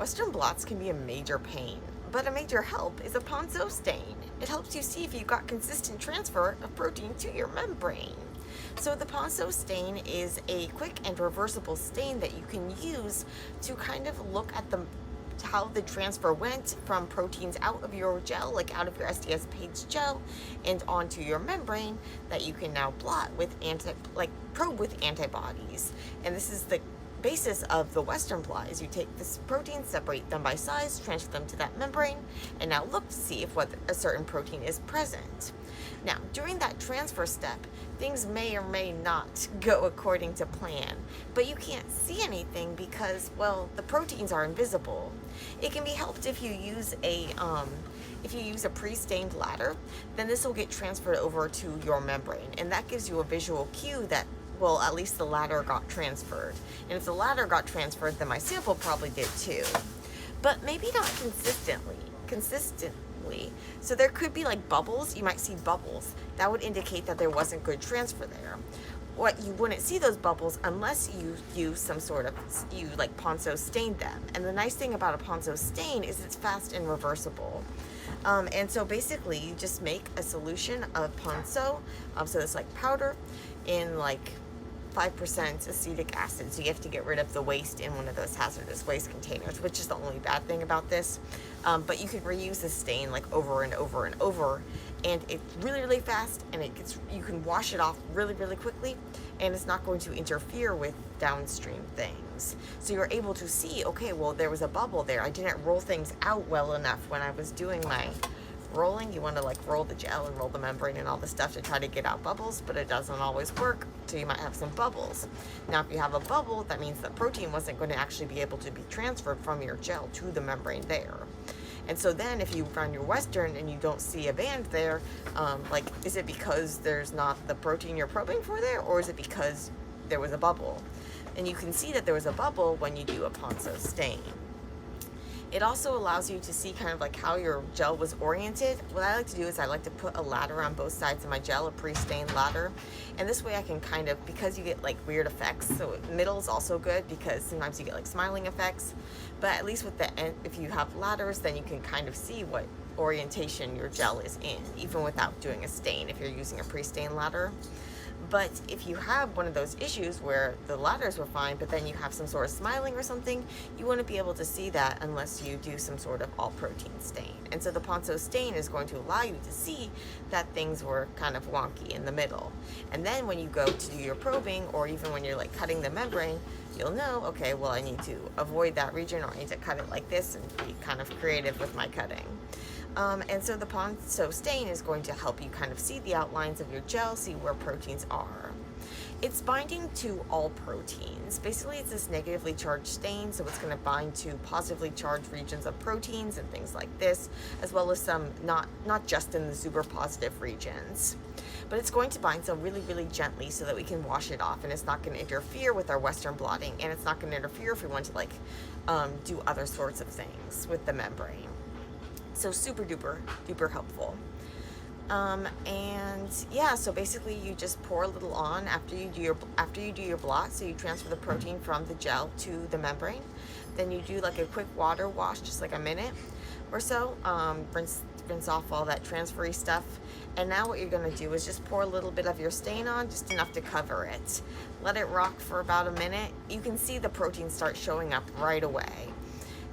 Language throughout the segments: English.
Western blots can be a major pain, but a major help is a Ponceau stain. It helps you see if you've got consistent transfer of protein to your membrane. So the Ponceau stain is a quick and reversible stain that you can use to kind of look at how the transfer went from proteins out of your gel, like out of your SDS-PAGE gel, and onto your membrane that you can now blot with probe with antibodies. And this is the basis of the Western blot. Is you take this protein, separate them by size, transfer them to that membrane, and now look to see if a certain protein is present. Now, during that transfer step, things may or may not go according to plan, but you can't see anything because, well, the proteins are invisible. It can be helped if you use a pre-stained ladder. Then this will get transferred over to your membrane, and that gives you a visual cue that, well, at least the ladder got transferred. And if the ladder got transferred, then my sample probably did too. But maybe not consistently. So there could be like bubbles. You might see bubbles. That would indicate that there wasn't good transfer there. You wouldn't see those bubbles unless you use some sort of, like Ponceau stained them. And the nice thing about a Ponceau stain is it's fast and reversible. And so basically you just make a solution of Ponceau, so it's like powder, in like 5% acetic acid. So you have to get rid of the waste in one of those hazardous waste containers, which is the only bad thing about this. But you can reuse the stain like over and over and over, and it's really, really fast, and you can wash it off really, really quickly, and it's not going to interfere with downstream things. So you're able to see, okay, well, there was a bubble there. I didn't roll things out well enough when I was doing my rolling. You want to like roll the gel and roll the membrane and all the stuff to try to get out bubbles, but it doesn't always work, so you might have some bubbles. Now, if you have a bubble, that means the protein wasn't going to actually be able to be transferred from your gel to the membrane there. And so then if you run your Western and you don't see a band there, like, is it because there's not the protein you're probing for there, or is it because there was a bubble? And you can see that there was a bubble when you do a Ponceau stain. It also allows you to see kind of like how your gel was oriented. What I like to do is I like to put a ladder on both sides of my gel, a pre-stained ladder. And this way I can kind of, because you get like weird effects, so middle is also good because sometimes you get like smiling effects. But at least with the end, if you have ladders, then you can kind of see what orientation your gel is in, even without doing a stain if you're using a pre-stained ladder. But if you have one of those issues where the ladders were fine, but then you have some sort of smiling or something, you wouldn't be able to see that unless you do some sort of all-protein stain. And so the Ponceau stain is going to allow you to see that things were kind of wonky in the middle. And then when you go to do your probing, or even when you're like cutting the membrane, you'll know, okay, well, I need to avoid that region, or I need to cut it like this, and be kind of creative with my cutting. And so the Ponceau stain is going to help you kind of see the outlines of your gel, see where proteins are. It's binding to all proteins. Basically, it's this negatively charged stain, so it's going to bind to positively charged regions of proteins and things like this, as well as some not just in the super positive regions. But it's going to bind so really, really gently so that we can wash it off, and it's not going to interfere with our Western blotting, and it's not going to interfere if we want to like do other sorts of things with the membrane. So super duper helpful. And yeah, so basically you just pour a little on after you do your blot. So you transfer the protein from the gel to the membrane. Then you do like a quick water wash, just like a minute or so. Rinse off all that transfery stuff. And now what you're going to do is just pour a little bit of your stain on, just enough to cover it. Let it rock for about a minute. You can see the protein start showing up right away.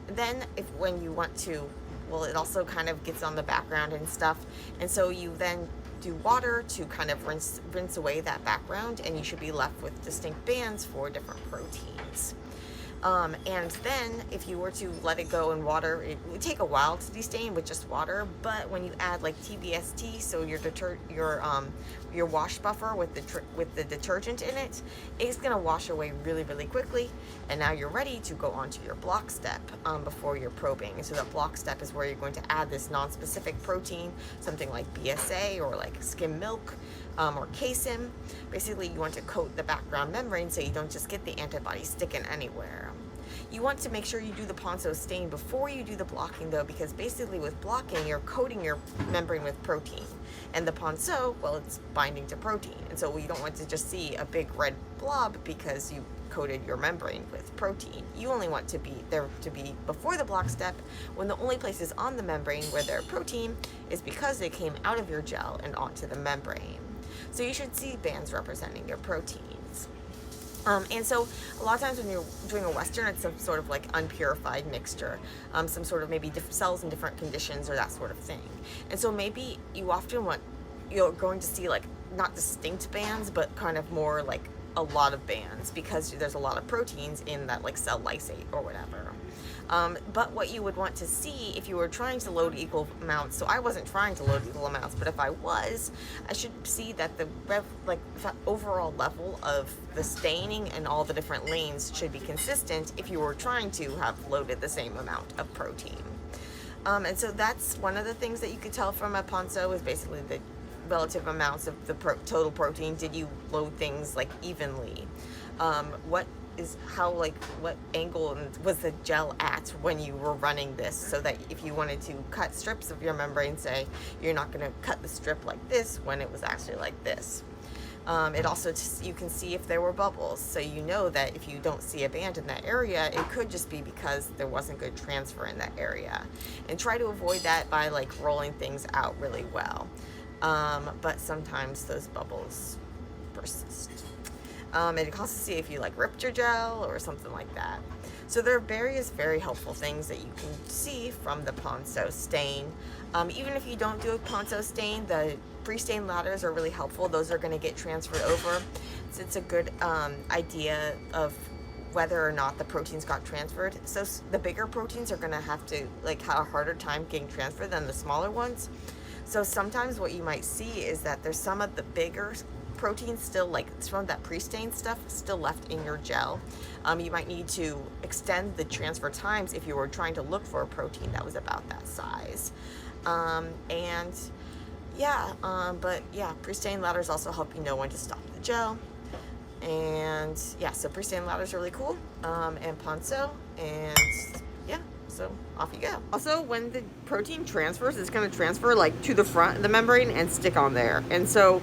Then when you want to, well, it also kind of gets on the background and stuff, and so you then do water to kind of rinse away that background, and you should be left with distinct bands for different proteins. And then if you were to let it go in water, it would take a while to destain with just water, but when you add like TBST, so your wash buffer with the detergent in it, it's going to wash away really, really quickly, and now you're ready to go on to your block step before you're probing. And so that block step is where you're going to add this non-specific protein, something like BSA or like skim milk, or casein. Basically, you want to coat the background membrane so you don't just get the antibody sticking anywhere. You want to make sure you do the Ponceau stain before you do the blocking, though, because basically with blocking, you're coating your membrane with protein. And the Ponceau, well, it's binding to protein. And so you don't want to just see a big red blob because you coated your membrane with protein. You only want to be there to be before the block step, when the only places on the membrane where there are protein is because they came out of your gel and onto the membrane. So you should see bands representing your proteins. And so a lot of times when you're doing a Western, it's some sort of like unpurified mixture, some sort of maybe cells in different conditions or that sort of thing. And so maybe you're going to see like not distinct bands, but kind of more like a lot of bands, because there's a lot of proteins in that like cell lysate or whatever. But what you would want to see if you were trying to load equal amounts, so I wasn't trying to load equal amounts, but if I was, I should see that the overall level of the staining and all the different lanes should be consistent if you were trying to have loaded the same amount of protein. And so that's one of the things that you could tell from a Ponceau, is basically the relative amounts of the total protein. Did you load things like evenly? What angle was the gel at when you were running this, so that if you wanted to cut strips of your membrane, say, you're not going to cut the strip like this when it was actually like this. It also, you can see if there were bubbles, so you know that if you don't see a band in that area, it could just be because there wasn't good transfer in that area. And try to avoid that by like rolling things out really well. But sometimes those bubbles persist. And you can also see if you like ripped your gel or something like that. So there are various very helpful things that you can see from the Ponceau stain. Even if you don't do a Ponceau stain, the pre-stain ladders are really helpful. Those are going to get transferred over. So it's a good idea of whether or not the proteins got transferred. So the bigger proteins are going to have to like have a harder time getting transferred than the smaller ones. So sometimes what you might see is that there's some of the bigger protein still, like some of that pre-stained stuff still left in your gel. You might need to extend the transfer times if you were trying to look for a protein that was about that size. But yeah, pre-stain ladders also help you know when to stop the gel. And yeah, so pre-stain ladders are really cool, and Ponceau, and yeah, so off you go. Also, when the protein transfers, it's going to transfer like to the front of the membrane and stick on there, and so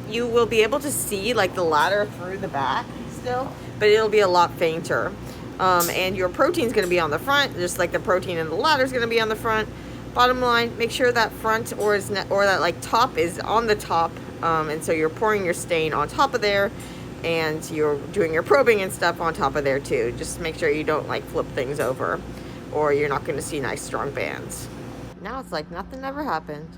you will be able to see like the ladder through the back still, but it'll be a lot fainter. And your protein's going to be on the front, just like the protein in the ladder is going to be on the front. Bottom line, make sure that front or that like top is on the top, and so you're pouring your stain on top of there, and you're doing your probing and stuff on top of there too. Just make sure you don't like flip things over, or you're not going to see nice strong bands. Now it's like nothing ever happened.